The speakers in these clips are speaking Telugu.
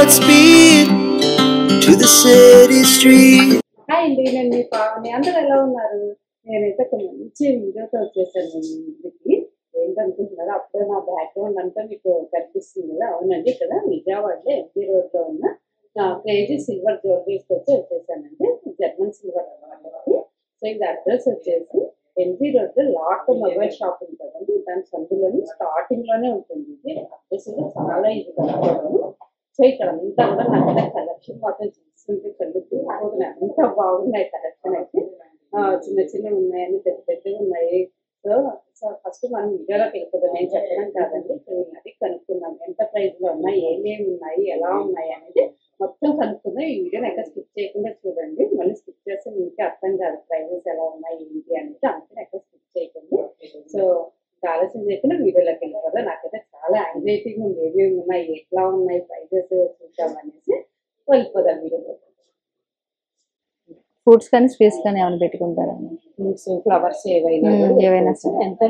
Godspeed to the city street. Hi అండి, నేను మీ పావని. అందరూ ఎలా ఉన్నారు? నేనైతే ఒక మంచి వీడియోతో వచ్చేసాను మీ ముందుకి. ఏంటనుకుంటున్నారు? అప్పుడే నా బ్యాక్గ్రౌండ్ అంతా మీకు కనిపిస్తుంది కదా. అవునండి, ఇక్కడ విజయవాడలో ఎంపీ రోడ్లో ఉన్న క్రేజీ సిల్వర్ జ్యువెలరీస్కి వచ్చేసానండి. జర్మన్ సిల్వర్ అన్నమాట. సో ఇది అడ్రస్ వచ్చేసి ఎంపీ రోడ్లో లాట్ మొబైల్ షాప్ ఉంటుందండి. దాని సందులోని స్టార్టింగ్లోనే ఉంటుంది. ఇది అడ్రస్ చాలా ఇది కనుక్కోవడం. సో ఇక్కడ అంతా కూడా నాకు కలెక్షన్ మాత్రం చూస్తుంటే కలుగుతూ ఎంత బాగున్నాయి కలెక్షన్ అయితే. చిన్న చిన్నవి ఉన్నాయని పెద్ద పెద్దవి ఉన్నాయి. సో సో ఫస్ట్ మనం వీడియోలోకి వెళ్ళిపోతాం. నేను చెప్పడం కాదండి, అది కనుక్కుందాం. ఎంత ప్రైస్లో ఉన్నాయి, ఏమేమి ఉన్నాయి, ఎలా ఉన్నాయి అనేది మొత్తం కనుక్కుందాం. ఈ వీడియోని ఎక్కడ స్కిప్ చేయకుండా చూడండి. మళ్ళీ స్కిప్ చేస్తే మీకే అర్థం కాదు ప్రైజెస్ ఎలా ఉన్నాయి ఏంటి అనేది. అందుకని ఎక్కడ స్కిప్ చేయకండి. సో ఆలోచన చేయకుండా వీడియోలోకి వెళ్ళాం కదా. నాకైతే చాలా యాంగ్జైటీగా ఉంది, ఏమేమి ఉన్నాయి, ఎట్లా ఉన్నాయి, ప్రైజెస్ చూద్దామనేసి వెళ్ళిపోదాం వీడియోలో. ఫ్రూట్స్ కానీ స్వీట్స్ కానీ ఏమైనా పెట్టుకుంటారా? ఫ్రూట్స్, ఫ్లవర్స్ ఏవైనా సరే. ఎంత?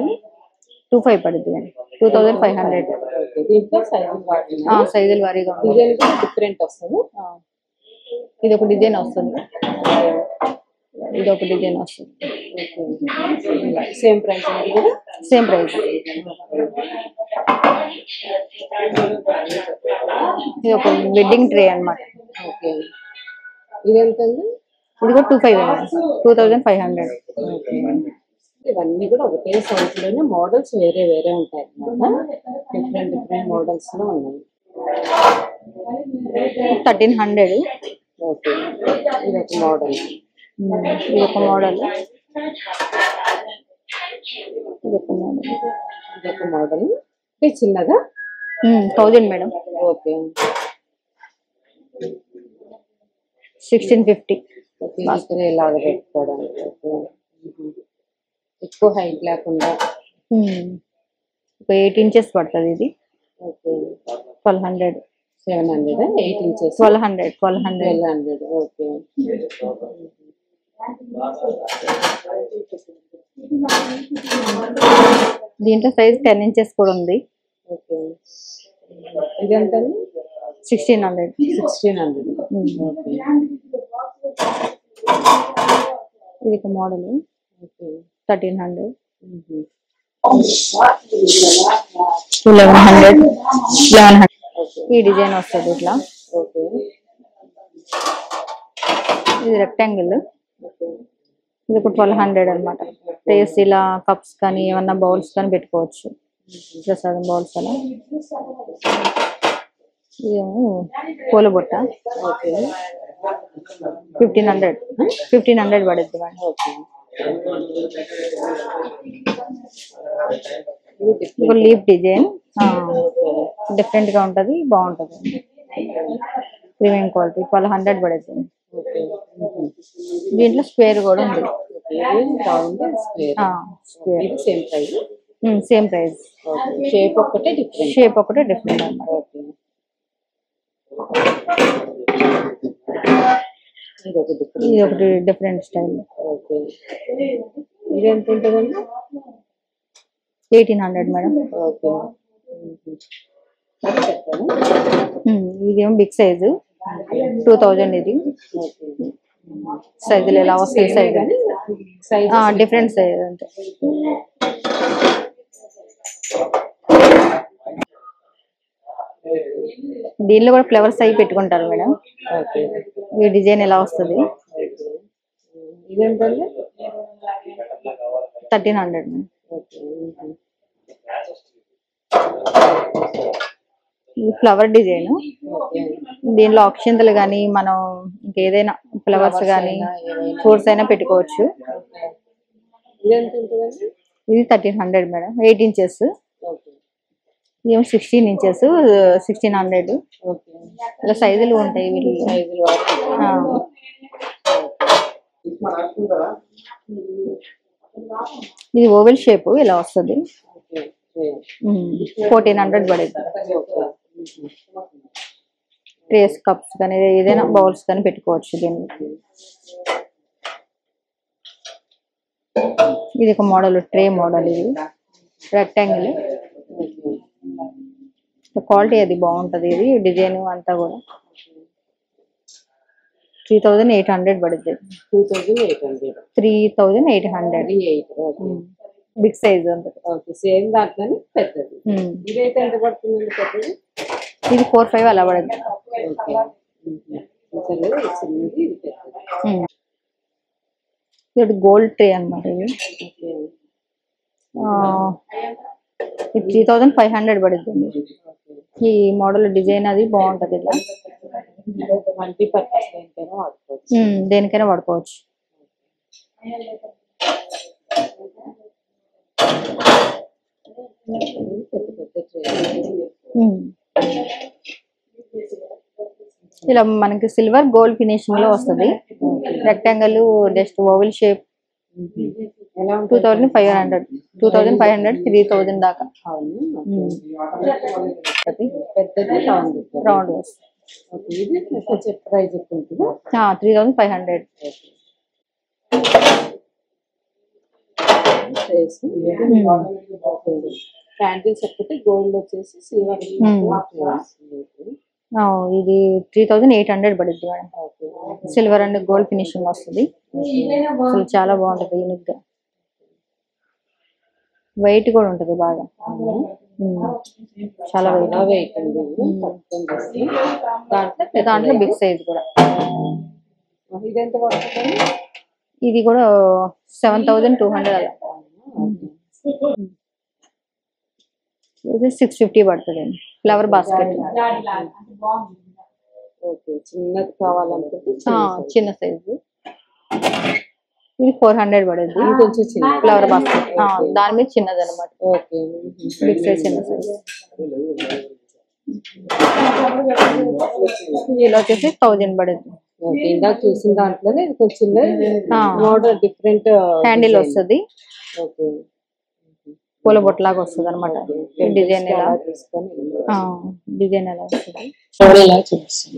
2500 పడుతుంది అండి. 2500. దీంట్లో సైజులు వారీగా డిజైన్ డిఫరెంట్ వస్తుంది. ఇది ఒక డిజైన్ వస్తుంది, ఇది ఒక డిజైన్ వస్తుంది. సేమ్ ప్రైస్ కూడా సేమ్ ప్రైస్. ఇది ఒక వెడ్డింగ్ ట్రే అన్నమాట. ఓకే, ఇది ఎంత అండి? ఇది కూడా 2500. ఇవన్నీ కూడా ఒకటే సైజ్ లోనే మోడల్స్ వేరే వేరే ఉంటాయి అన్నమాట. డిఫరెంట్ డిఫరెంట్ మోడల్స్ లో ఉన్నాయి. 1300. ఓకే, ఇది ఒక మోడల్. ఇది ఒక మోడల్. ఇది ఒక మోడల్. ఇది ఒక మోడల్. ఇది చిన్నదా? 1000 మేడం. ఓకే, 1650. ఇలాగ పెట్టుకోవడానికి. ఎక్కువ హైట్ లేకుండా ఒక 8 ఇంచెస్ పడుతుంది ఇది. ఓకే, 1200. 700, 8 ఇంచెస్ 1200. 1200. ఓకే, దీంట్లో సైజ్ 10 ఇంచెస్ కూడా ఉంది. ఓకే, ఇది ఎంత? 1600. 1600. ఓకే, ఇది ఒక మోడల్. ఓకే, 1300. 1100. ఈ డిజైన్ వస్తుంది ఇట్లా. ఓకే, ఇది రెక్టాంగిల్. ఓకే, ఇది ఒక 1200 అనమాట. ప్లేస్ ఇలా కప్స్ కానీ ఏమన్నా బౌల్స్ కానీ పెట్టుకోవచ్చు. ప్రసాదం బౌల్స్ అలా. ఇదేమో పూల బుట్ట. ఓకే, 1500 పడుద్ది మేడం. ఓకే, ఒక లీఫ్ డిజైన్ డిఫరెంట్ గా ఉంటది, బాగుంటది. ప్రీమియం క్వాలిటీ 1200 పడుద్ది. దీంట్లో స్క్వేర్ కూడా ఉంది. Same price. Same price. Shape ఒకటే డిఫరెంట్. షేప్ ఒకటే డిఫరెంట్ అన్నమాట. ఓకే, ఇది ఒకటి డిఫరెంట్ స్టైల్. ఓకే, ఇది ఎంత ఉంటుందండి? 1800 మేడం. ఓకే, ఇదేమో బిగ్ సైజు 2000. ఇది సైజులు ఎలా వస్తాయి? సైజ్ డిఫరెంట్ సైజ్ అంటే. దీనిలో కూడా ఫ్లవర్స్ అవి పెట్టుకుంటారు మేడం. ఓకే, ఈ డిజైన్ ఎలా వస్తుంది? ఇది ఎంతండి? 1300 మేడం. ఓకే, ఇది ఫ్లవర్ డిజైన్. ఓకే, దీనిలో అక్షింతలు కానీ మనం ఇంకేదైనా ఫ్లవర్స్ కానీ ఫ్రూట్స్ అయినా పెట్టుకోవచ్చు. ఇది ఎంత ఉంటుందండి? ఇది 1300 మేడం. 8 ఇంచెస్. ఓకే, ఇదేమో 16 ఇంచెస్ 1600. ఓకే, ఇలా సైజులు ఉంటాయి వీటిలో. సైజులు ఇది ఓవెల్ షేప్ ఇలా వస్తుంది. ఓకే, 1400 పడేది. ట్రేస్ కప్స్ కానీ ఏదైనా బౌల్స్ కానీ పెట్టుకోవచ్చు దీన్ని. ఇది ఒక మోడల్, ట్రే మోడల్. ఇది రెక్టాంగిల్. క్వాలిటీ అది బాగుంటది. ఇది డిజైన్ అంతా కూడా 3800 పడుద్ది. 2800. 3800 ఓకే. బిగ్ సైజ్ ఉంటుంది. ఓకే, సేమ్ దాంట్లోనే పెద్దది. ఇదైతే ఎంత పడుతుందండి పెద్దది? ఇది 45 అలా పడుద్ది. ఓకే. చిన్నది ఇది పెద్దది. ఇది గోల్డ్ ట్రే అన్నమాట. ఇది ఓకే. ఇది 3500 పడుద్ది. ఈ మోడల్ డిజైన్ అది బాగుంటది. ఇలా మల్టీపర్పస్ దేనికైనా వాడుకోవచ్చు. దేనికైనా వాడుకోవచ్చు. పెద్ద పెద్ద ట్రే. ఇలా మనకి సిల్వర్ గోల్డ్ ఫినిషింగ్ లో వస్తుంది. Rectangle just oval shape. 2500 3000 దాకా. పెద్దది రౌండ్ ఇది ప్రైస్ ఎక్కువ ఉంటుందా? 3500. క్యాండిల్స్ ఒకటి గోల్డ్ వచ్చేసి సిల్వర్. ఇది 3800 పడుద్ది madam. Silver and gold finishing వస్తుంది. అసలు చాలా బాగుంటది. యూనిక్ గా వెయిట్ కూడా ఉంటది బాగా. చాలా వెయిట్ ఉంది. దాంట్లో బిగ్ సైజ్ కూడా. ఇది ఎంత పడుతుంది? ఇది కూడా 7200 అలా. ఇది 650 పడుతుంది. Flower basket. ఓకే, చిన్నది కావాలనుకుంటే చిన్న సైజు. ఇది 400 పడుద్ది. కొంచెం చిన్న ఫ్లవర్ బాస్కెట్. దాని మీద చిన్నది అనమాట. ఓకే. బిగ్ సైజ్ చిన్న సైజ్. ఇలా వచ్చేసి 1000 పడుద్ది. ఇందాక చూసిన దాంట్లోనే ఇది కొంచెం మోడల్ డిఫరెంట్ హ్యాండిల్ వస్తుంది. ఓకే. పూల బొట్టలాగా వస్తుంది అనమాట. డిజైన్ ఎలా డిజైన్ ఎలా వస్తుంది.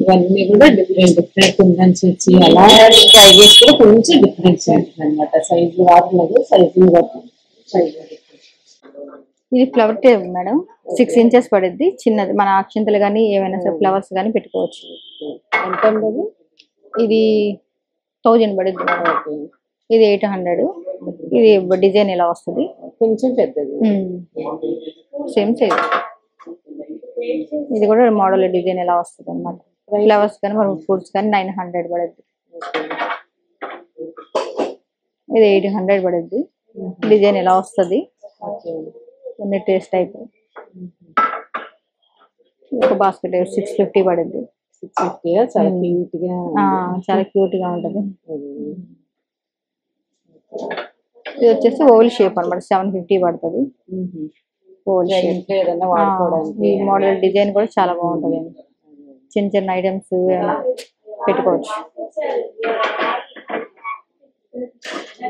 ఇవన్నీ కూడా డిఫరెంట్ డిఫరెంట్ కుందన్స్ వచ్చి అలా ప్రైజెస్ కూడా కొంచెం డిఫరెన్స్ ఉంటుంది అనమాట. సైజు వాడలేదు, సైజు ఇది ఫ్లవర్ టేబుల్ మేడం. 6 inches పడుద్ది. చిన్నది. మన అక్షింతలు కానీ ఏమైనా సరే ఫ్లవర్స్ కానీ పెట్టుకోవచ్చు. ఎంత ఉండదు? ఇది 1000 పడుద్ది. ఇది 800. ఇది డిజైన్ ఎలా వస్తుంది. కొంచెం పెద్దది. Same size. ఇది కూడా మోడల్ డిజైన్ ఎలా వస్తుంది అనమాట. ఫ్లవర్స్ కానీ మనం ఫ్రూట్స్ కానీ 900 పడుద్ది. ఇది 800 పడుద్ది. డిజైన్ ఎలా వస్తుంది. కొన్ని టేస్ట్ టైప్. ఒక బాస్కెట్ 650 పడుద్ది. 650. చాలా క్యూట్ గా, చాలా క్యూట్ గా ఉంటది. ఇది వచ్చేసి ఓవల్ షేప్ అనమాట. 750 పడుతుంది. Oval shape. ఈ మోడల్ డిజైన్ కూడా చాలా బాగుంటది. చిన్న చిన్న ఐటమ్స్ పెట్టుకోవచ్చు.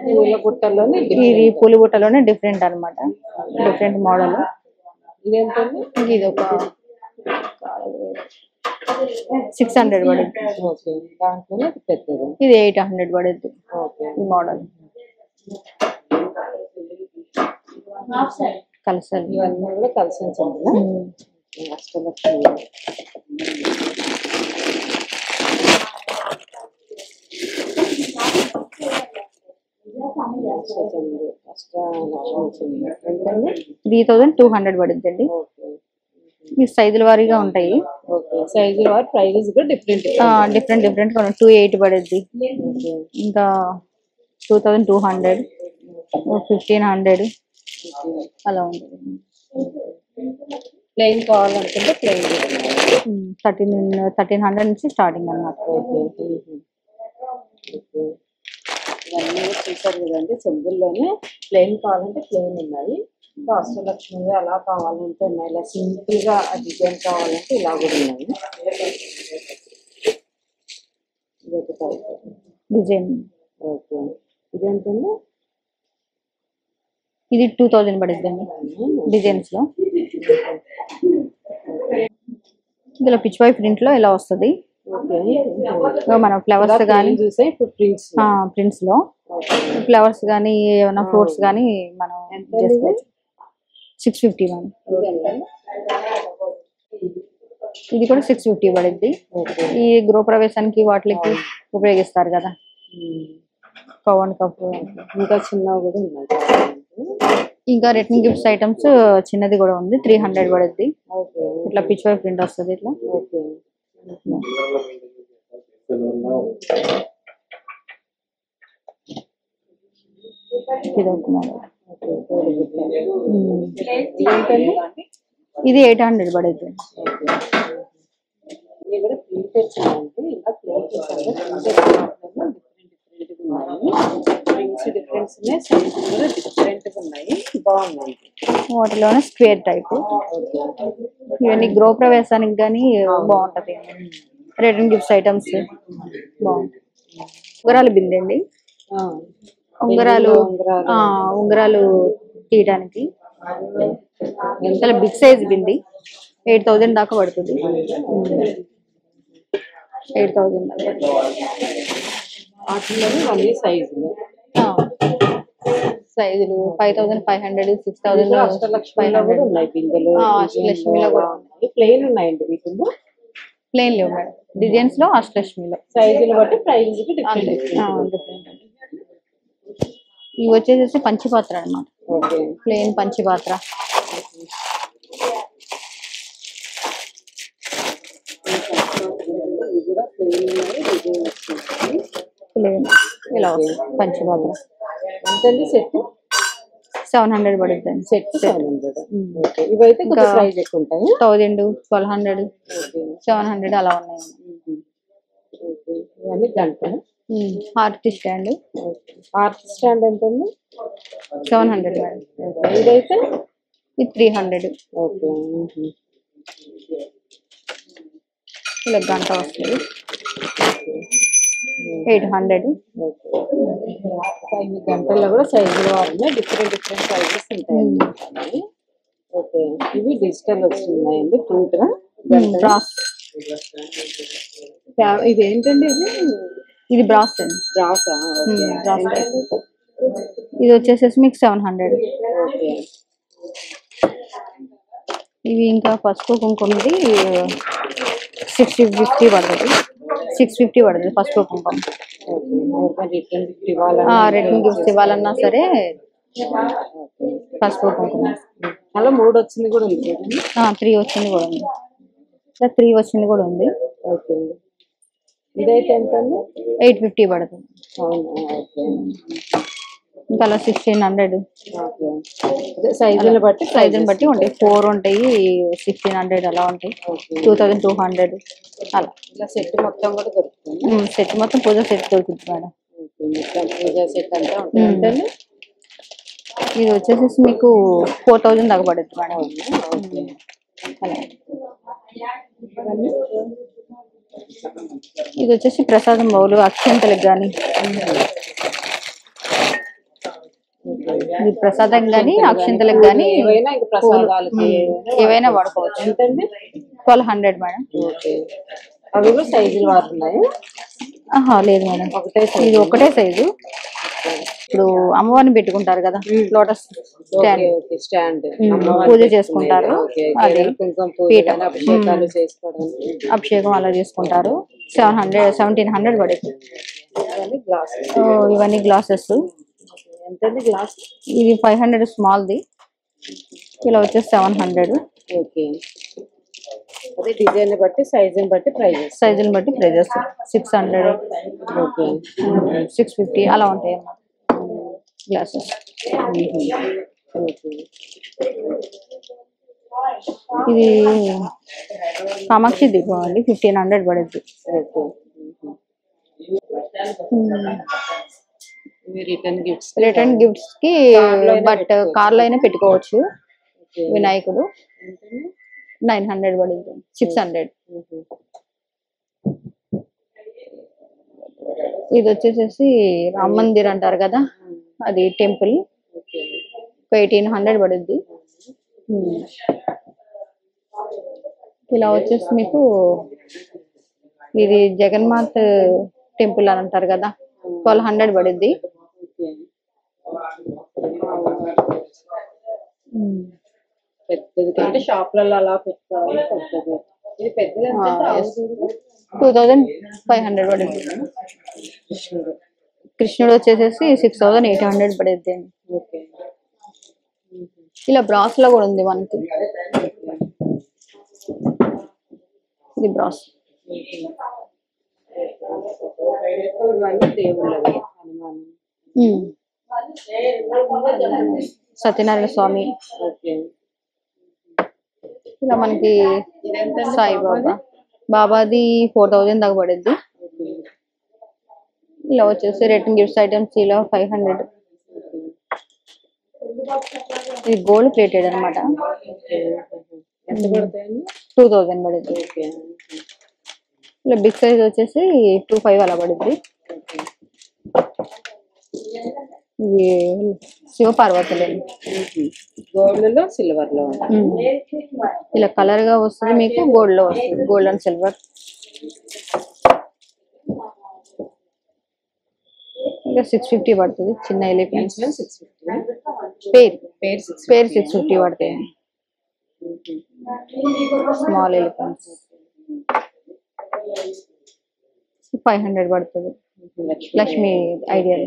పూల బుట్టలోనే ఇది పూల బుట్టలోనే డిఫరెంట్ అనమాట. Different model. ఇది ఒక 600 పడుద్ది. దాంట్లోనే పెద్దది. ఇది 800 పడుద్ది. ఈ మోడల్ కలిసి ఇవన్నీ కూడా కలిసి $3200 పడుద్దండి. ఈ సైజుల వారీగా ఉంటాయి. సైజుల వారి ప్రైజెస్ కూడా డిఫరెంట్ డిఫరెంట్ 280 పడుద్ది. ఇంకా 2200, 1500 అలా ఉంటుంది. ప్లెయిన్ కావాలనుకుంటే ప్లెయిన్ 1300 నుంచి స్టార్టింగ్ అన్నమాట. ఇవన్నీ చూసారు కదండి. చెంబుల్లోనే ప్లెయిన్ కావాలంటే ప్లెయిన్ ఉన్నాయి. అష్టలక్ష్మి అలా కావాలంటే ఉన్నాయి. ఇలా సింపుల్ గా డిజైన్ కావాలంటే ఇలా కూడా ఉన్నాయి. ఇదొక టైప్ డిజైన్. ఓకే. ఇదేంటండి? ఇది 2000 పడుద్దండి డిజైన్స్ లో. ఇందులో పిచ్ వై ప్రింట్ లో ఇలా వస్తుంది. మన ఫ్లవర్స్ కానీ ప్రింట్స్ లో ఫ్లవర్స్ కానీ ఏమైనా ఫ్రూట్స్ కానీ మనం చేసుకోవచ్చు. 650 మనం. ఇది కూడా 650 పడుద్ది. ఈ గృహప్రవేశానికి వాటికి ఉపయోగిస్తారు కదా, పవన్ కప్. ఇంకా చిన్నవి కూడా ఉన్నాయి. ఇంకా రిటర్న్ గిఫ్ట్స్ ఐటమ్స్ చిన్నది కూడా ఉంది, 300 పడుద్ది. ఇట్లా పిచ్ వై ప్రింట్ వస్తుంది ఇట్లా. ఇది 800 పడుద్ది. వాటిలోనే స్క్వేర్ టైప్. ఇవన్నీ గృహ ప్రవేశానికి కానీ బాగుంటది. రిటర్న్ గిఫ్ట్స్ ఐటమ్స్ బాగుంటాయి. ఉంగరాలు బిందె అండి, ఉంగరాలు తీయడానికి చాలా బిగ్ సైజ్ బింది. 8000 దాకా పడుతుంది. 8000 సైజులు 5500, 6000, అష్టలక్ష్మిలో ఉన్నాయి బిందెలు. అష్టలక్ష్మిలో కూడా ప్లెయిన్ ఉన్నాయండి వీటిల్లో. ప్లెయిన్ లేవు మేడం, డిజైన్స్ లో అష్టలక్ష్మిలో సైజులు బట్టి ప్రైస్ డిఫరెంట్. ఇవి వచ్చేసి పంచపాత్ర అన్నమాట, ప్లెయిన్ పంచపాత్ర. ప్లెయిన్ ఇలా వస్తుంది పంచపాత్ర. ఎంతండి సెట్? 700 పడుతుంది సెట్. 700. ఇవైతే కొంచెం ప్రైస్ ఎక్కువ ఉంటాయి. 1000, 1200, 700 అలా ఉన్నాయి. ఇవన్నీ గంట. Heart stand. హార్ట్ స్టాండ్ ఎంతండి? 700 మేడం. ఇదైతే ఇది 300. ఓకే. ఇలా గంట వస్తుంది 800. గంటల్లో కూడా సైజులు వారిని డిఫరెంట్ సైజెస్ ఉంటాయి. ఓకే. ఇవి డిజిటల్ వస్తున్నాయండి, ప్రింట్ బ్రాస్. ఇది ఏంటండి? ఇది బ్రాస్ అండి. బ్రాసా? ఇది వచ్చేసేసి మీకు 700. ఇవి ఇంకా పసుపు కుంకుమది 650 పడుతుంది. 650 పడుతుంది పసుపు కుంకుమ. రిటర్న్ గిఫ్ట్స్ ఇవ్వాలన్నా సరే పసుపు కుంకుమ. అలా 3 వచ్చింది కూడా ఉంది. 3 వచ్చింది కూడా ఉంది. 3 వచ్చింది కూడా ఉంది. ఓకే. ఇదైతే ఎంత? 850 పడుతుంది. ఇంకా అలా 1600. సైజుని బట్టి ఉంటాయి. 4 ఉంటాయి, 1600 అలా ఉంటాయి, 2200 అలా. ఇలా సెట్ మొత్తం కూడా దొరుకుతుంది. సెట్ మొత్తం పూజ సెట్ దొరుకుతుంది మేడం. పూజ సెట్ అంతా ఉంటుంది. ఇది వచ్చేసి మీకు 4000 దాకా పడుతుంది మేడం. అలా. ఇది వచ్చేసి ప్రసాదం బౌలు, అక్షంతలకు కానీ, ఇది ప్రసాదం కానీ అక్షంతలకు కానీ ఏవైనా వాడుకోవచ్చు. 1200 మేడం. అవి కూడా సైజులు వాడుతున్నాయి? లేదు మేడం, ఇది ఒకటే సైజు. ఇప్పుడు అమ్మవారిని పెట్టుకుంటారు కదా, లోటస్ స్టాండ్ పూజ చేసుకుంటారు, అది పీఠం అభిషేకం అలా చేసుకుంటారు. 1700 పడుతుంది. ఇవన్నీ గ్లాసెస్. ఎంతండి గ్లాస్? ఇది 500 స్మాల్ది. ఇలా వచ్చేసి 700. ఓకే. అదే డిజైన్ బట్టి సైజుని బట్టి ప్రైజెస్. 600, 650 అలా ఉంటాయి అన్నమాట గ్లాసెస్. ఇది కామాక్షి దీపం అండి, 1500 పడుద్ది. రిటర్న్ గిఫ్ట్స్ కి బట్ కార్లో అయినా పెట్టుకోవచ్చు. వినాయకుడు 900 పడుతుంది. 600. ఇది వచ్చేసేసి రామ్ మందిర్ అంటారు కదా, అది టెంపుల్, 1800 పడుద్ది. ఇలా వచ్చేసి మీకు ఇది జగన్మాత టెంపుల్ అని అంటారు కదా, 1200 పడుద్ది. పెద్దది అంటే షాప్లలో అలా పెట్టుకోవాలి. ఇది పెద్దది 2500 పడుద్ది. కృష్ణుడు. కృష్ణుడు వచ్చేసేసి 6800 పడుద్ది అండి. ఓకే. ఇలా బ్రాస్ లో కూడా ఉంది మనకి. ఇది బ్రాస్. ఇవన్నీ దేవుళ్ళవి. హనుమాన్. సత్యనారాయణ స్వామి. ఓకే. ఇలా మనకి ఇదెంత సాయిబాబా. బాబాది 4000 దాకా పడుద్ది. ఇలా వచ్చేసి రిటర్న్ గిఫ్ట్స్ ఐటమ్స్ ఇలా 500. ఇది గోల్డ్ ప్లేటెడ్ అనమాట. ఎంత పడతాయండి? 2000 పడుద్ది. ఓకే. ఇలా బిగ్ సైజ్ వచ్చేసి 2500 అలా పడుద్ది. ఇది శివపార్వతులండి. గోల్డ్ లో సిల్వర్ లో. ఇలా కలర్ గా వస్తుంది మీకు, గోల్డ్ లో వస్తుంది. Gold and silver. ఇంకా 650 పడుతుంది. చిన్న ఎలిఫెంట్స్ 650. పేర్ 650 పడతాయి. స్మాల్ ఎలిఫెంట్స్ 500 పడుతుంది. లక్ష్మి ఐడియల్.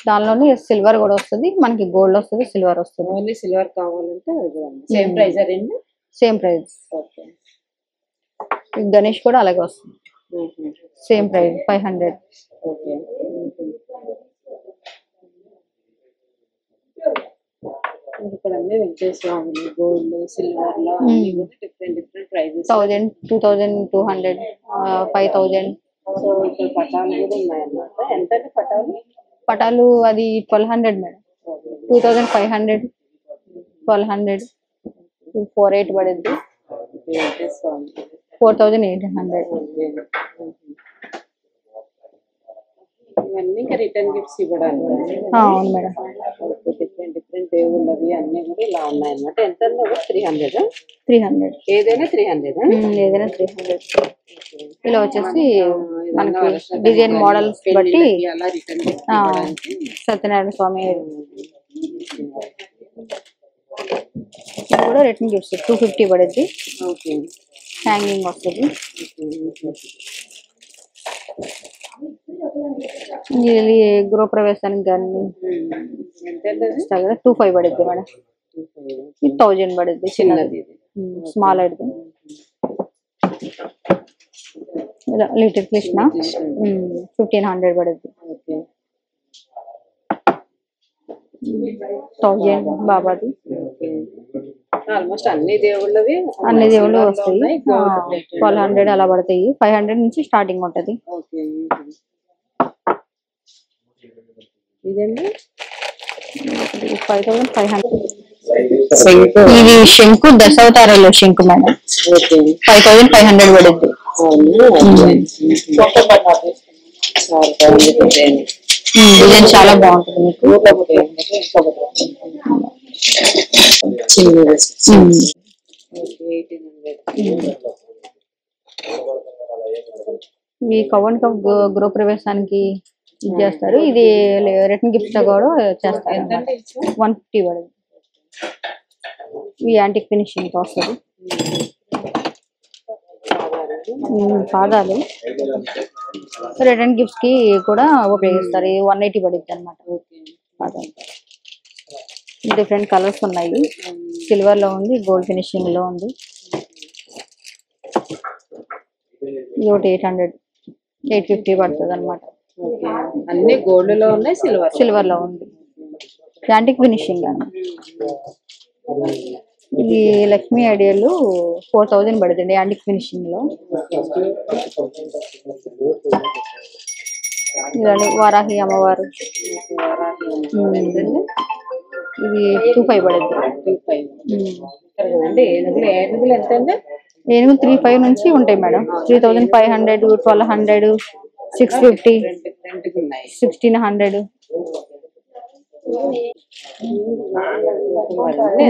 దానిలోనే సిల్వర్ కూడా వస్తుంది మనకి, గోల్డ్ వస్తుంది, సిల్వర్ వస్తుంది. ఓన్లీ సిల్వర్ కావాలంటే సేమ్ ప్రైస్ అండి. Same price. గణేష్ కూడా అలాగే వస్తుంది. Same price 500. ఇక్కడ అన్ని వెంకటేశ్వర గోల్డ్ సిల్వర్ లో డిఫరెంట్ ప్రైజెస్. 1000, 2200, 5000. సో ఇక్కడ పటాలు కూడా ఉన్నాయన్నమాట. ఎంత పటాలు? పటాలు అది 1200 మేడం. 2500, 1200, 48 పడుద్ది. 4800. ఇవన్నీ ఇంకా రిటర్న్ గిఫ్ట్స్ ఇవ్వడానికి. అవును మేడం. డిఫరెంట్ దేవుళ్ళవి అన్ని కూడా ఇలా ఉన్నాయన్నమాట. ఎంత? 300. 300 ఏదైనా 300. ఏదైనా 300. ఇలా వచ్చేసి మనకి డిజైన్ మోడల్స్ బట్టి అలా రిటర్న్ సత్యనారాయణ స్వామి కూడా రిటర్న్ గిఫ్ట్స్ 250 పడుద్ది. హ్యాంగింగ్ వస్తుంది. గృహప్రవేశానికి కానీ 2500 పడుద్ది మేడం. 1000 పడుద్ది చిన్నది. స్మాల్ అయితే లిటిల్ కృష్ణ 1500 పడుద్ది. 1000 బాబాది. ఆల్మోస్ట్ అన్ని దేవుళ్ళవి వస్తాయి. 1200 అలా పడతాయి. 500 నుంచి స్టార్టింగ్ ఉంటది. ఇదండి 5500. ఇది శంకు దశావతారాలు శంకు మేడం. 5500 పడుద్ది. డిజైన్ చాలా బాగుంటుంది మీకు. ఈ కవన్ కప్ గృహప్రవేశానికి చేస్తారు. ఇది రిటర్న్ గిఫ్ట్స్ కూడా చేస్తారు. 150 పడుతుంది. ఈ యాంటిక్ ఫినిషింగ్ తో వస్తుంది. పాదాలు రిటర్న్ గిఫ్ట్స్ కి కూడా ఉపయోగిస్తారు. 180 పడుద్ది అనమాట. పాదాలు డిఫరెంట్ కలర్స్ ఉన్నాయి. సిల్వర్ లో ఉంది, గోల్డ్ ఫినిషింగ్ లో ఉంది. ఇది ఒకటి 800, 850 పడుతుంది అనమాట. అన్ని గోల్డ్ లో ఉన్నాయి, సిల్వర్ లో ఉంది. యాంటిక్ ఫినిషింగ్ అన్నమాట. ఇది లక్ష్మీ ఐడియల్ 4000 పడుతుంది యాంటిక్ ఫినిషింగ్ లో. ఇలాంటి వారాహి అమ్మవారు ఇది 2500 పడుతుంది. ఏనుగు 3500 నుంచి ఉంటాయి మేడం. 3500, 1200, 650, 1600.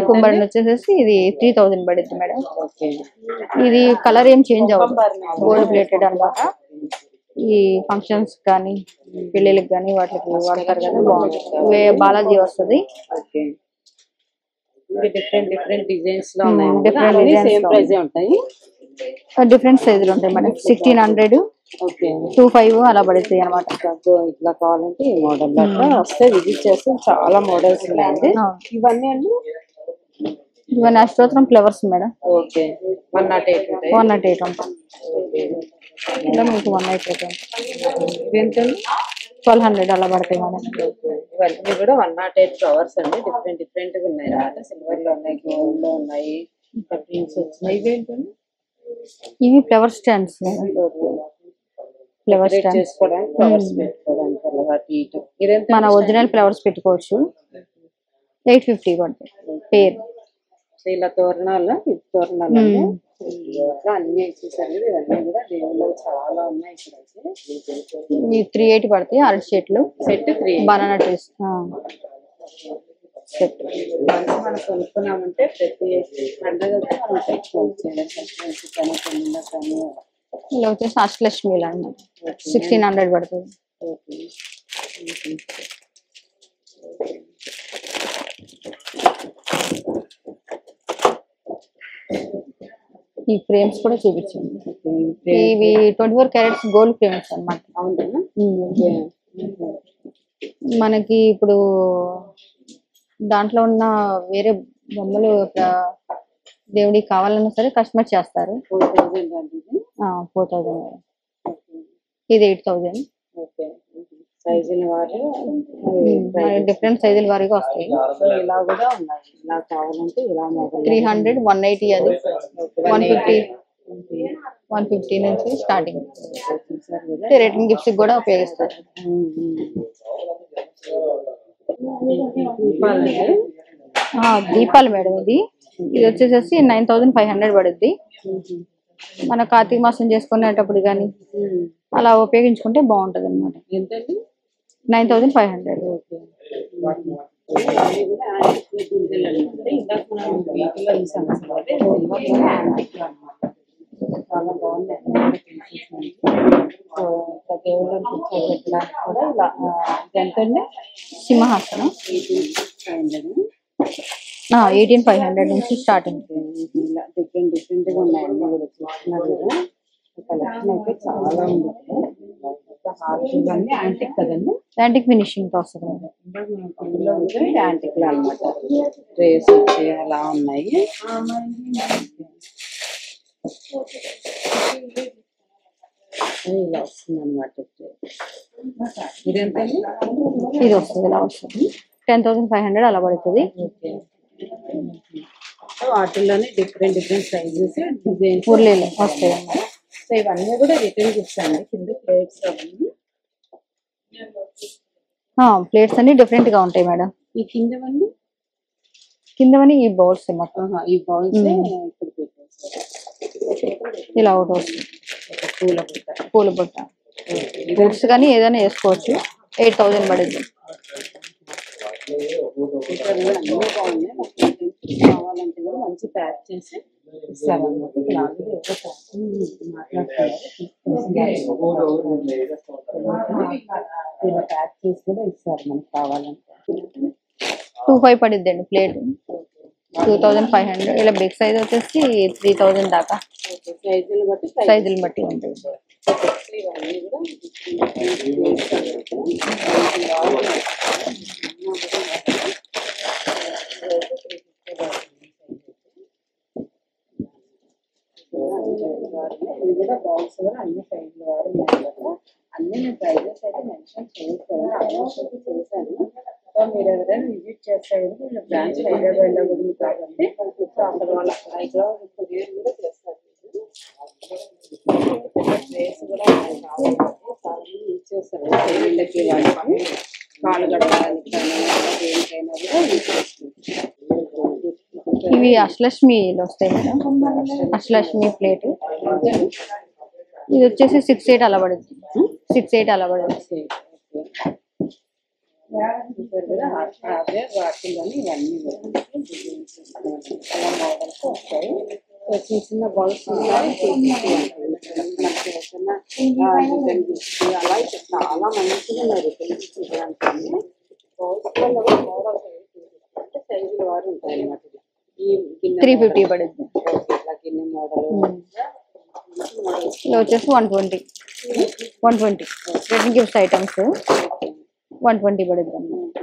కుంభరణి వచ్చేసేసి ఇది 3000 పడుద్ది మేడం. ఇది కలర్ ఏం చేంజ్ అవ్వదు, గోల్డ్ ప్లేటెడ్ అన్నమాట. ఈ ఫంక్షన్స్ కానీ పెళ్ళిళ్ళకి కానీ వాటికి వాడతారు కదా, బాగుంటుంది. బాలాజీ వస్తుంది. డిఫరెంట్ డిజైన్స్ లో ఉన్నాయి. సేమ్ ప్రైస్ ఉంటాయి. డిఫరెంట్ సైజులు ఉంటాయి మేడం. 1600, ఓకే 25 అలా పడుతాయి అనమాట. ఇట్లా కావాలంటే ఈ మోడల్ అట్లా వస్తే విజిట్ చేస్తే చాలా మోడల్స్ ఉన్నాయండి. ఇవన్నీ అండి ఇవన్నీ అష్టోత్తరం ఫ్లవర్స్ మేడం. ఓకే 108 ఉంటాయి. 108 ఉంటుంది. ఇలా మీకు 108 ఉంటుంది. ఇదేంటండి 1200 అలా పడతాయి మేడం. ఇవన్నీ కూడా 108 ఫ్లవర్స్ అండి. డిఫరెంట్ గా ఉన్నాయి అన్నమాట. సిల్వర్ లో ఉన్నాయి, గోల్డ్ లో ఉన్నాయి, ప్రింట్స్ వచ్చినాయి. ఇవేంటండి ఇవి flower stands madam. Flower stand చేసుకోవడానికి, ఫ్లవర్స్ పెట్టుకోవడానికి అలాగా ఇటు. ఇదేంట మన ఒరిజినల్ ఫ్లవర్స్ పెట్టుకోవచ్చు. 850 పడుతుంది పేర్. ఇలా తోరణాలు, ఇది తోరణాలు అన్ని వేసేసారు. ఇవన్నీ కూడా దేవుళ్ళు చాలా ఉన్నాయి ఇక్కడ. ఇవి 380 పడతాయి. అరటి చెట్లు సెట్ 3 బనానా ట్రీస్ సెట్. మనం కొనుక్కున్నామంటే ప్రతి పండుగకి మనం పెట్టుకోవచ్చు. కానీ ఇలా వచ్చేసి అష్టలక్ష్మిలు అన్నమాట. 1600 పడుతుంది. ఈ ఫ్రేమ్స్ కూడా చూపించండి. ఇవి 24 క్యారెట్స్ గోల్డ్ ఫ్రేమ్స్ అన్నమాట. మనకి ఇప్పుడు దాంట్లో ఉన్న వేరే బొమ్మలు దేవుడికి కావాలన్నా సరే కస్టమైజ్ చేస్తారు. 4000. ఇది 8000. డిఫరెంట్ సైజుల వారిగా వస్తాయి. ఇలా కూడా ఉన్నాయి. ఇలా కావాలంటే ఇలా 300, 180 అది 150, 150 నుంచి స్టార్టింగ్. రిటర్న్ గిఫ్ట్స్ కూడా ఉపయోగిస్తారు. దీపాలు మేడం. ఇది వచ్చేసేసి 9500 పడుద్ది. మన కార్తీక మాసం చేసుకునేటప్పుడు కానీ అలా ఉపయోగించుకుంటే బాగుంటది అనమాట. 9500. చాలా బాగున్నాయి. దేవుళ్ళని కూర్చోబెట్టడానికి కూడా ఇలా ఎంతండి సింహాసనం 18500 నుంచి స్టార్టింగ్. ఇలా డిఫరెంట్ గా ఉన్నాయండి. కూడా చూస్తున్నారు కదా, కలెక్షన్ అయితే చాలా ఉంది. హార్ట్ యాంటిక్ కదండి, యాంటిక్ ఫినిషింగ్ తో వస్తుంది. యాంటిక్ లో అనమాట. ట్రేస్ వచ్చి అలా ఉన్నాయి. ఇలా వస్తుంది అనమాట. ఇదేంటండి ఇది వస్తుంది. ఇలా వస్తుంది 10500 అలా పడుతుంది. వాటిల్లోనే డిఫరెంట్ సైజెస్, డిజైన్స్ ఉర్లీలు వస్తాయి అన్నమాట. సో ఇవన్నీ కూడా రిటర్న్ గిఫ్ట్స్ అండి. కింద ప్లేట్స్ అవన్నీ ప్లేట్స్ అన్ని డిఫరెంట్ గా ఉంటాయి మేడం. ఈ కిందవన్నీ ఈ బౌల్స్ మొత్తం ఈ బౌల్స్ ఇక్కడ పెట్టేస్తారు. ఇలా ఒకటి వస్తుంది. పూల బుట్ట బుక్స్ కానీ ఏదైనా వేసుకోవచ్చు. 8000 పడుద్ది. అన్నీ బాగున్నాయి. కావాలంటే కూడా మంచి ప్యాక్ చేసి ఇస్తారు అన్నమాట. ఇక్కడ ఆల్రెడీ ఇలా ప్యాక్ చేసి కూడా ఇస్తారు మనకు కావాలంటే. 2500 పడుద్ది అండి ప్లేట్. 2500. ఇలా బిగ్ సైజ్ వచ్చేసి 3000 దాకా. సైజులు బట్టి ఉంటుంది. ఇవన్నీ కూడా ఇది కూడా బాక్స్ కూడా అన్ని సైజుల వారు అన్ని నేను ప్రైజెస్ అయితే మెన్షన్ చేస్తాను. అమౌంట్ అయితే చేశాను. సో మీరు ఎవరైనా విజిట్ చేస్తారు కదా, బ్రాంచ్ హైదరాబాద్ లో కూడా ఉంది కాబట్టి సో అక్కడ వాళ్ళు ఇక్కడ కూడా చేస్తారు. ప్లేస్ కూడా కావాలంటే యూజ్ చేస్తారు. వీళ్ళకి వాళ్ళకి కాలు గడపడానికి దేనికైనా కూడా యూజ్ చేస్తారు. ఇవి అష్టలక్ష్మిలు వస్తాయి మేడం. అష్టలక్ష్మి ప్లేట్ ఇది వచ్చేసి 6-8 అలా పడుద్ది. 6-8 అలా పడుద్ది. అదే వాటిలోని ఇవన్నీ చాలా మోడల్స్ వస్తాయి. చిన్న బౌల్స్ అలా ఇక్కడ చాలా మంచిగా ఉన్నారు. చూడడానికి బౌల్స్ మోడల్స్ అంటే సైజుల వారు ఉంటాయి అన్నమాట. ఈ 350 పడుద్ది. ఇట్లా గిన్నె మోడల్ ఇలా వచ్చేసి 120 రిటర్న్ గిఫ్ట్స్ ఐటమ్స్ 120 పడుతుంది అన్నమాట.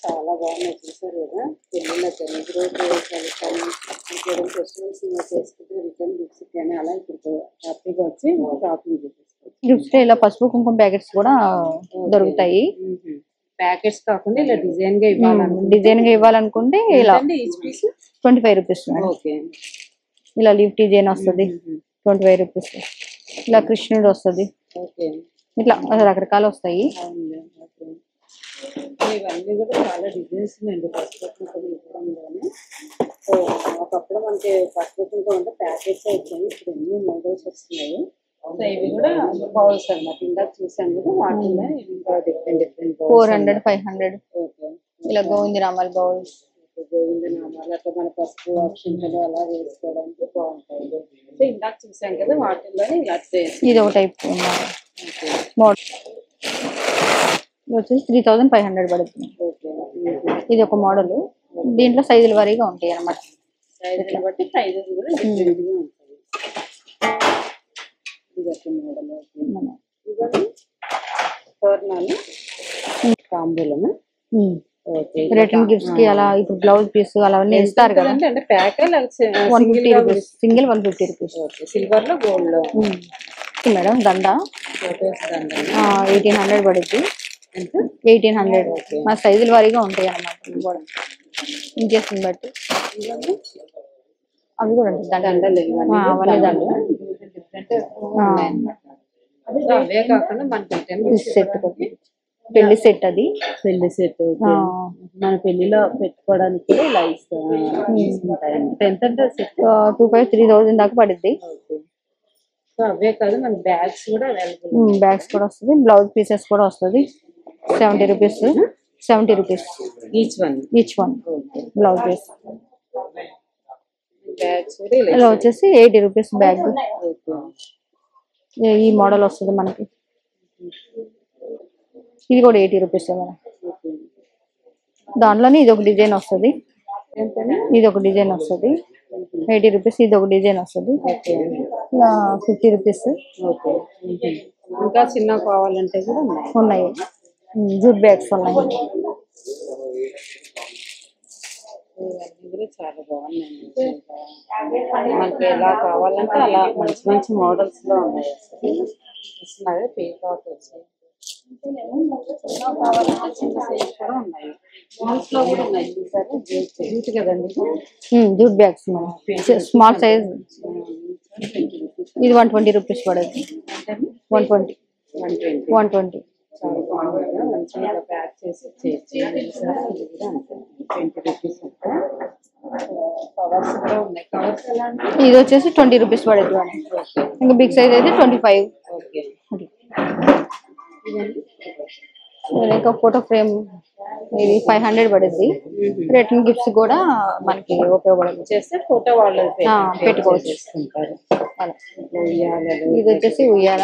చాలా బాగున్నాయి చూసారు కదా, పెళ్ళిళ్ళకి ఫెస్టివల్స్ చేసుకుంటే రిటర్న్ గిఫ్ట్స్ కానీ అలా ఇప్పుడు హ్యాపీగా వచ్చి షాపింగ్ చేసేసుకోవచ్చు. గిఫ్ట్స్ ఇలా పసుపు కుంకుమ ప్యాకెట్స్ కూడా దొరుకుతాయి. ప్యాకెట్స్ కాకుండా ఇలా డిజైన్ గా ఇవ్వాలనుకుంటే డిజైన్ గా ఇవ్వాలనుకుంటే ఇలా ఈచ్ పీస్ 25 రూపీస్. ఓకే. ఇలా లీఫ్ డిజైన్ వస్తుంది 25 రూపీస్. ఇలా కృష్ణుడు వస్తుంది, ఓకే. ఇట్లా రకరకాలు వస్తాయి. ఇవన్నీ కూడా చాలా డిజైన్స్ ఉన్నాయండి పసుపు ఇవ్వడంలోనే. సో ఒకప్పుడు మనకి పసుపు ఉంటే ప్యాకెట్స్ వచ్చాయి, ఇప్పుడు ఎన్ని మోడల్స్ వస్తున్నాయి. సో ఇవి కూడా బౌల్స్ అన్నమాట, ఇందాక చూసాం కదా వాటిల్లో ఇంకా డిఫరెంట్ 400 500 ఓకే. ఇలా గోవింద రామాల బౌల్స్. గోవింద నామాలు అట్లా మన పసుపు అక్షింతలు అలా వేసుకోవడానికి బాగుంటాయి. సో ఇందాక చూసాం కదా వాటిల్లోనే ఇలా ఇది ఒక టైప్ మోడల్ వచ్చేసి 3500 పడుతుంది. ఇది ఒక మోడల్, దీంట్లో సైజుల వారీగా ఉంటాయి అన్నమాట. సైజుని బట్టి ప్రైజెస్ కూడా డిఫరెంట్గా ఉంటాయి. ఇది ఒక మోడల్. ఇవన్నీ తోరణాలు కాంబోలము. రిటర్న్ గిఫ్ట్స్ కి అలా ఇప్పుడు బ్లౌజ్ పీస్ అలా అన్నీ ఇస్తారు కదా, అంటే pack 150 rupees, single 150 rupees. Silver లో గోల్డ్ లో మేడం దండ 1800 పడుద్ది. 1800 మా సైజుల వారీగా ఉంటాయి అన్నమాట. కూడా ఇంకేస్తుంది బట్టి అవి కూడా ఉంటాయి దండలు, అవన్నీ దండలు. అవే కాకుండా మనకి సెట్ పెళ్లి సెట్, అది పెళ్లి సెట్ మన పెళ్లిలో పెట్టుకోవడానికి కూడా ఇలా ఇస్తుంటాయి. ఎంత అంటే సెట్ 2500-3000 దాకా పడుద్ది. సో అవే కాదు మన బ్యాగ్స్ కూడా అవైలబుల్, బ్యాగ్స్ కూడా వస్తుంది, బ్లౌజ్ పీసెస్ కూడా వస్తుంది. 70 rupees each one blouse piece. Bags కూడా ఇలా వచ్చేసి 80 రూపీస్ బ్యాగ్. ఈ మోడల్ వస్తుంది మనకి, ఇది కూడా 80 రూపీస్ మేడం. దాంట్లోనే ఇది ఒక డిజైన్ వస్తుంది, ఇది ఒక డిజైన్ వస్తుంది 80 రూపీస్. ఇది ఒక డిజైన్ వస్తుంది 50 రూపీస్. ఇంకా చిన్న కావాలంటే కూడా ఉన్నాయి, జూట్ బ్యాగ్స్ ఉన్నాయి. ఇవన్నీ కూడా చాలా బాగున్నాయి. మనకి ఎలా కావాలంటే అలా మంచి మంచి మోడల్స్ లో ఉన్నాయి. అదే పీకాక్ వచ్చాయి, కావాలంటే చిన్న సైజ్ కూడా ఉన్నాయి, జూట్ లో కూడా ఉన్నాయి. చూసారు జూట్ కదండి, జూట్ బ్యాగ్స్ స్మాల్ సైజ్. ఇది 120 రూపీస్ పడదు, 120 చాలా బాగుంది. మంచిగా ప్యాక్ చేసి ఇది కూడా అంతే 20 రూపీస్. కవర్స్ కూడా ఉన్నాయి. కవర్స్ ఎలా అంటే ఇది వచ్చేసి 20 రూపీస్ పడదు మేడం. ఇంకా బిగ్ సైజ్ అయితే 25. ఓకే. ఇంకా ఫోటో ఫ్రేమ్ ఇది 500 పడుద్ది. రిటర్న్ గిఫ్ట్స్ కూడా మనకి ఉపయోగపడుతుంది, చేస్తే ఫోటో వాళ్ళు పెట్టుకోవచ్చు. ఇది వచ్చేసి ఉయ్యాల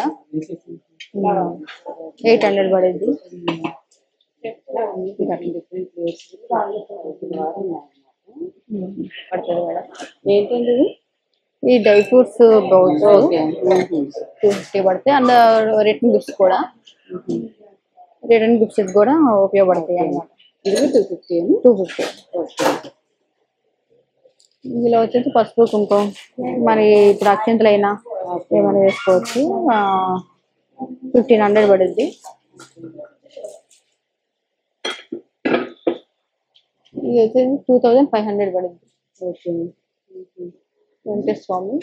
800 పడుద్ది. పడుతుంది మేడం. ఏంటండి ఈ డ్రై ఫ్రూట్స్ బౌల్స్ 250 పడతాయి. అండ్ రిటర్న్ గిఫ్ట్స్ కూడా ఉపయోగపడతాయి అన్నమాట. ఇది 250. ఇందులో వచ్చేసి పసుపు కుంకుమ, మరి ఇప్పుడు అక్షంతలైనా ఏమైనా వేసుకోవచ్చు. 1500 పడుద్ది. ఇది వచ్చేసి 2500 పడుద్ది. ఓకే. వెంకటేశ్వర స్వామి.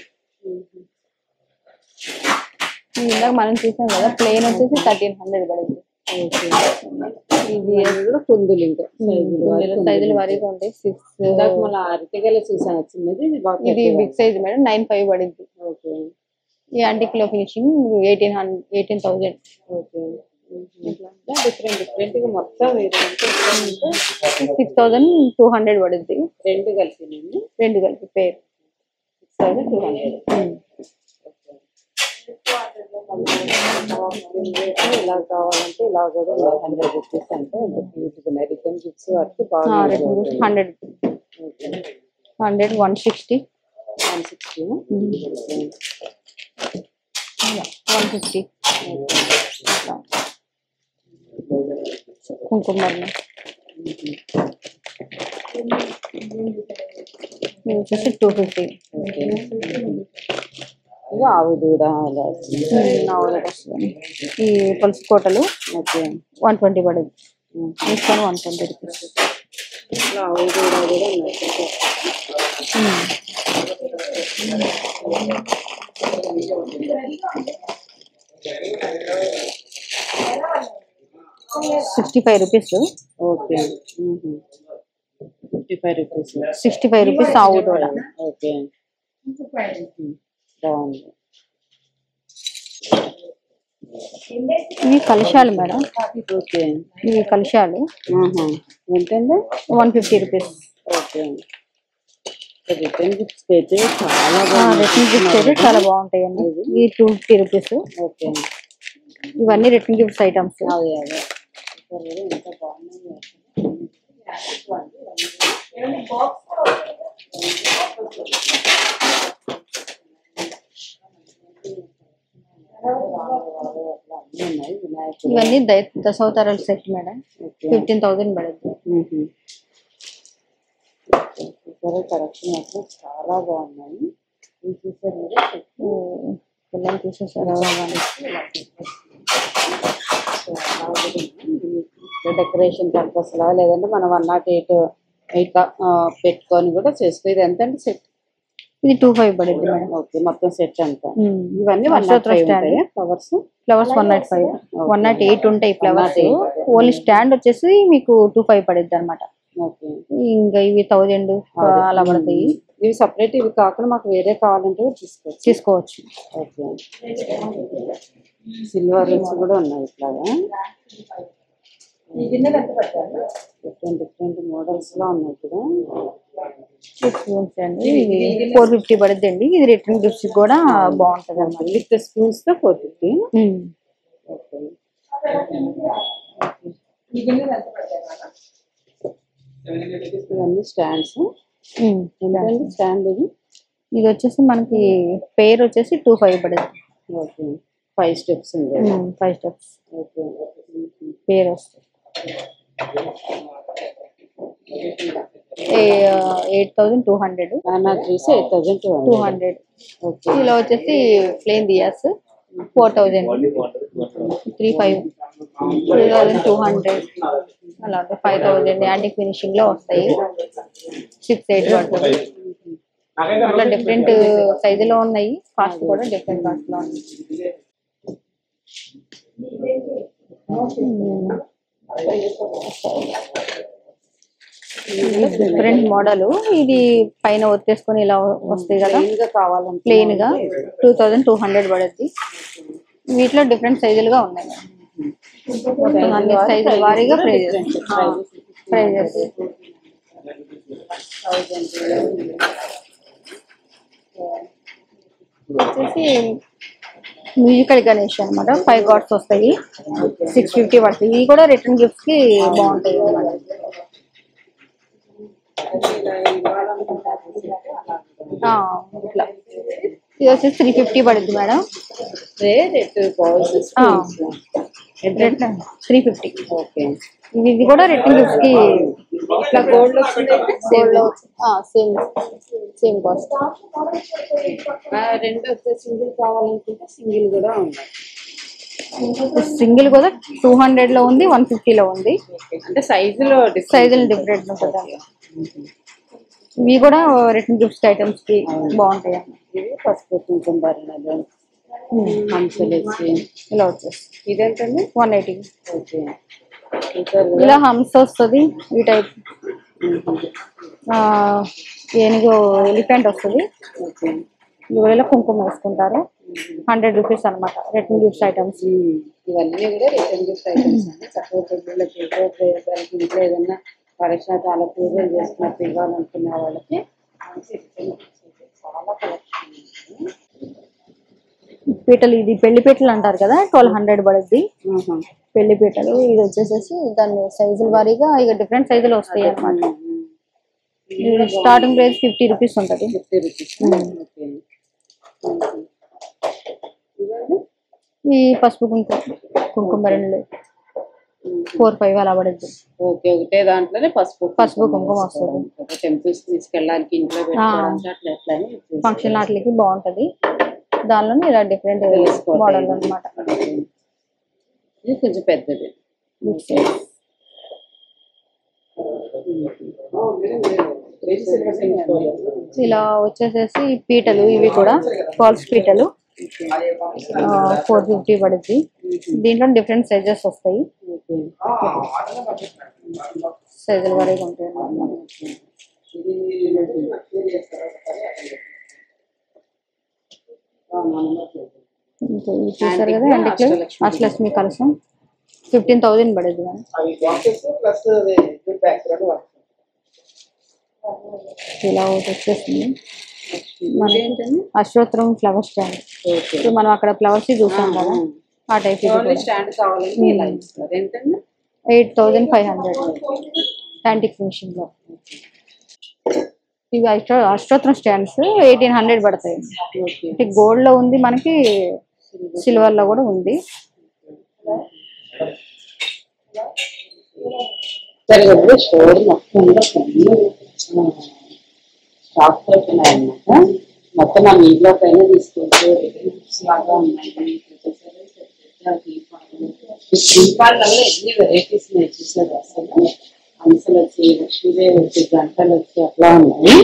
ఇందాక మనం చూసాం కదా, ప్లెయిన్ వచ్చేసి 1300 పడుద్ది. ఇది కూడా కుందులు ఇంకా సైజుల వారీగా ఉంటాయి. 6 మళ్ళీ అరటిగల చూసాను చిన్నది, ఇది బిగ్ సైజ్ మేడం 95 పడుద్ది. ఓకే. ఈ యాంటిక్ లో ఫినిషింగ్ 18,000. ఓకే. డిఫరెంట్ గా మొత్తం 6200 పడుద్ది. రెండు కలిపి పేరు 6200. ఇలా కావాలంటే ఇలా కూడా 100 రూపీస్ అంటే తీసుకున్నాయి. రిటర్న్ గిఫ్ట్స్ వాటికి బాగా 100 160 160. 150. కుంకుమ ఇది వచ్చేసి 250. ఇది ఆవు దూడ అలా వస్తుంది. ఈ పులుసు కోటలు 120 పడుతుంది. తీసుకొని 120 రూపీస్. ఆవు దూడ కూడా ఉన్నాయి. 65 రూపీస్. Okay 55 rupees. 65 రూపీస్ ఆవు దూడ. ఓకే బాగుంది. ఇవి కలశాలు మేడం. ఓకే ఇవి కలశాలు ఎంతండి? 150 రూపీస్. ఓకే రిటర్న్ గిఫ్ట్స్ అయితే చాలా రిటర్న్ గిఫ్ట్స్ అయితే చాలా బాగుంటాయండి. ఇవి 250 రూపీస్. ఓకే ఇవన్నీ రిటర్న్ గిఫ్ట్స్ ఐటమ్స్. అదే అదే ఎంత బాగున్నాయి. ఇవన్నీ దశావతారాల సెట్ మేడం. 15,000 పడుతుంది. కలెక్షన్ మాత్రం చాలా బాగున్నాయి. పిల్లలు తీసేసారు. డెకరేషన్ పర్పస్ లా లేదంటే మనం 108 పెట్టుకొని కూడా చేసుకో. ఇది ఎంత అండి సెట్? ఇది 25 పడుద్ది మేడం. ఓకే మొత్తం సెట్ అంతా. ఇవన్నీ 105 ఫ్లవర్స్. 105. 108 ఉంటాయి ఫ్లవర్స్. ఓన్లీ స్టాండ్ వచ్చేసి మీకు 25 పడుద్ది అనమాట. ఇంకా ఇవి 1000 అలా పడతాయి. ఇవి సపరేట్, ఇవి కాకుండా మాకు వేరే కావాలంటే తీసుకోవచ్చు. ఓకే సిల్వర్ రింగ్స్ కూడా ఉన్నాయి ఇట్లాగా. డిఫరెంట్ మోడల్స్ లో ఉన్నాయి ఇక్కడ. 450 పడుద్ది అండి. ఇది రిటర్న్ గిఫ్ట్స్ కూడా బాగుంటది అన్నమాట. విత్ స్పూన్స్ తో 450. ఇవన్నీ స్టాండ్స్. స్టాండ్ ఇది వచ్చేసి మనకి పేరు వచ్చేసి 25 పడుద్ది. ఓకే 5 స్టెప్స్ ఉంది. 5 స్టెప్స్ ఓకే పేరు వస్తుంది. 8,200. నాకు చూసి 8,200. ఓకే ఇలా వచ్చేసి ప్లేన్ దియాస్ 4,000. 3,500. 2,200 అలా 5,000 యాంటిక్ ఫినిషింగ్ లో వస్తాయి. 6,800 పడుతుంది. అట్లా డిఫరెంట్ సైజులో ఉన్నాయి. కాస్ట్ కూడా డిఫరెంట్ కాస్ట్ లో ఉంది. Different model. ఇది పైన ఒత్తేసుకొని ఇలా వస్తాయి కదా కావాలంటే ప్లెయిన్ గా 2,200 పడుద్ది. వీటిలో డిఫరెంట్ సైజులుగా ఉన్నాయి. అన్ని సైజుల వారీగా ప్రైజెస్. వచ్చేసి మ్యూజికల్ గణేష్ అనమాట. 5 గాడ్స్ వస్తాయి. 650 పడుతుంది. ఇవి కూడా రిటర్న్ గిఫ్ట్స్ కి బాగుంటాయి అన్నమాట. ఇట్లా ఇది వచ్చేసి 350 పడుతుంది మేడం. 350. ఓకే ఇది కూడా రిటర్న్ గిఫ్ట్స్ కి ఇట్లా గోల్డ్ సేమ్ కాస్ట్. రెండు సింగిల్ కావాలనుకుంటే సింగిల్ కూడా ఉన్నాయి. సింగిల్ కూడా 200 లో ఉంది, 150 లో ఉంది. అంటే సైజులు డిఫరెంట్ ఉంటుంది. ఇవి కూడా రిటర్న్ గిఫ్ట్స్ ఐటమ్స్ కి బాగుంటాయి. ఇవి పసుపు కుంకుమ భరణాలు హంసలు ఇలా వచ్చేసి ఇదేంటండి 180. ఓకే ఇలా హంస వస్తుంది. ఈ టైప్ ఏనుగు ఎలిఫెంట్ వస్తుంది. ఇవాళ కుంకుమ వేసుకుంటారు. 100 రూపీస్ అనమాట రిటర్న్ గిఫ్ట్స్ ఐటమ్స్. ఇవన్నీ కూడా రిటర్న్ గిఫ్ట్స్ ఐటమ్స్ అండి. చక్కగా పెళ్ళిళ్ళకి ఇంట్లో ఏదన్నా పరిశ్రమ పూజలు చేసినట్టు ఇవ్వాలనుకున్న వాళ్ళకి చాలా కలెక్షన్. పీటలు, ఇది పెళ్లి పీటలు అంటారు కదా, 1200 పడుద్ది. పెళ్లి పీటలు ఇది వచ్చేసేసి దాని సైజుల వారీగా ఇక డిఫరెంట్ సైజులు వస్తాయి అనమాట. స్టార్టింగ్ ప్రైస్ 50 రూపీస్ ఉంటుంది. 50 రూపీస్. ఈ పసుపు కుంకుమ 2 4-5 అలా పడుద్ది. ఓకే, ఒకటే దాంట్లోనే పసుపు కుంకుమ వస్తుంది. టెంపుల్స్ తీసుకెళ్ళడానికి ఇంట్లో పెట్టుకోవడానికి అట్లా ఎట్లని ఫంక్షన్ వాటికి బాగుంటది. దానిలోనే ఇలా డిఫరెంట్ మోడల్ అన్నమాట. ఇది కొంచెం పెద్దది. ఇలా వచ్చేసేసి పీటలు, ఇవి కూడా ఫాల్స్ పీటలు 450 పడుద్ది. దీంట్లో డిఫరెంట్ సైజెస్ వస్తాయి, సైజుల వరకు ఉంటాయి. చూసారు కదా అండి, అష్టలక్ష్మి కలసం 15,000 పడేది. ఇలా ఒకటి వచ్చేసింది అష్టోత్తరం ఫ్లవర్ స్టాండ్. ఇప్పుడు మనం అక్కడ ఫ్లవర్స్ చూసాం కదా, ఆ టైప్ 8,500 యాంటిక్ ఫినిషింగ్ లో. ఇవి అష్టోత్తరం స్టాండ్స్ 1,800 పడతాయి. గోల్డ్ లో ఉంది, మనకి సిల్వర్ లో కూడా ఉంది. మొత్తం ఆ మీలో పైన తీసుకుంటూ లాగా ఉన్నాయి. దీపాలలో ఎన్ని వెరైటీస్ ఉన్నాయి చూసారు. అసలు వచ్చి లక్ష్మీదేవి వచ్చి గంటలు వచ్చి అట్లా ఉన్నాయి.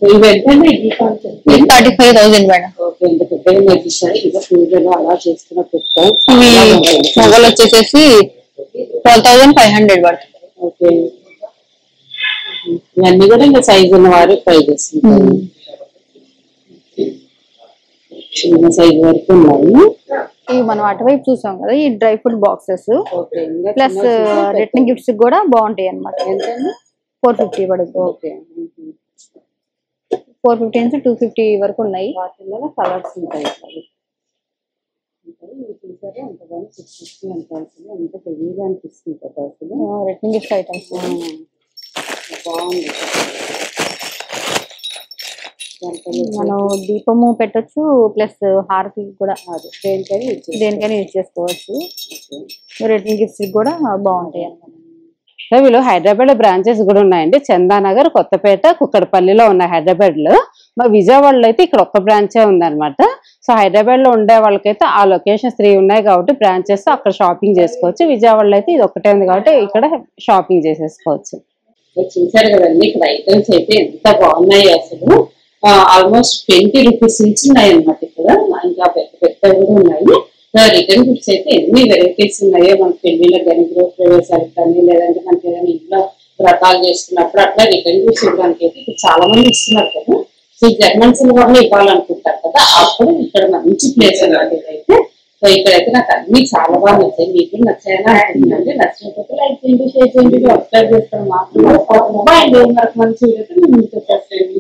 ఇవి ఎంతంటే దీపాలు 35,000 మేడం. ఓకే, ఇంత పెద్దగా నేర్పిస్తారు. ఇంకా పూజలు అలా చేసుకున్న పెట్టాం. మొగలు వచ్చేసేసి 12,500 పడుతుంది. ఓకే, ఇవన్నీ కూడా ఇంకా సైజు ఉన్న వారు ట్రై చేస్తుంటారు. చిన్న సైజు వరకు ఉన్నాయి. ఇవి మనం అటువైపు చూసాం కదా, ఈ dry fruit boxes plus return gifts కూడా బాగుంటాయి అన్నమాట. 450 పడుతుంది. ఓకే, 450 నుంచి 250 వరకు ఉన్నాయి. వాటిల్లో కలర్స్ ఉంటాయి. చూసారా ఎంత బాగా 650 అంటాల్సింది, అంత హెవీగా అనిపిస్తుంది కదా అసలు. రిటర్న్ గిఫ్ట్ ఐటమ్స్ బాగుంది. మనం దీపము పెట్టొచ్చు, ప్లస్ హారతి కూడా దేనికైనా యూజ్ చేసుకోవచ్చు. రిటర్న్ గిఫ్ట్స్ కూడా బాగుంటాయి అన్నమాట. వీళ్ళు హైదరాబాద్ లో బ్రాంచెస్ కూడా ఉన్నాయండి. చందానగర్, కొత్తపేట, కుక్కడపల్లిలో ఉన్నాయి హైదరాబాద్ లో. మా విజయవాడలో అయితే ఇక్కడ ఒక్క బ్రాంచే ఉందన్నమాట. సో హైదరాబాద్ లో ఉండే వాళ్ళకైతే ఆ లొకేషన్స్ 3 ఉన్నాయి కాబట్టి బ్రాంచెస్ అక్కడ షాపింగ్ చేసుకోవచ్చు. విజయవాడలో అయితే ఇది ఒకటే ఉంది కాబట్టి ఇక్కడ షాపింగ్ చేసేసుకోవచ్చు. చూసారు కదండి, ఇక్కడ ఐటమ్స్ అయితే ఎంత బాగున్నాయి అసలు. ఆల్మోస్ట్ 20 రూపీస్ నుంచి ఉన్నాయి అన్నమాట. ఇక్కడ ఇంకా పెద్ద కూడా ఉన్నాయి. రిటర్న్ గిఫ్ట్స్ అయితే ఎన్ని వెరైటీస్ ఉన్నాయో, మన పెళ్లిళ్ళకి కానీ, గృహ ప్రవేశాలకు కానీ, లేదంటే మనకి ఏదైనా ఇంట్లో వ్రతాలు చేసుకున్నప్పుడు అట్లా రిటర్న్ గిఫ్ట్స్ ఇవ్వడానికి అయితే ఇక్కడ చాలా మంది ఇస్తున్నారు కదా. సో జర్మన్స్ కూడా ఇవ్వాలనుకుంటారు కదా, అప్పుడు ఇక్కడ మంచి ప్లేస్ అన్నమాట ఇదైతే. సో ఇక్కడైతే నాకు అన్ని చాలా బాగా నచ్చాయి. మీకు నచ్చాయని అనుకుంటున్నాను. నచ్చినప్పుడు లైక్ చేయండి, షేర్ చేయండి, సబ్స్క్రైబ్ చేసుకోవడం మాత్రం మంచి వీడియోతో ముందుకు వచ్చేస్తాను.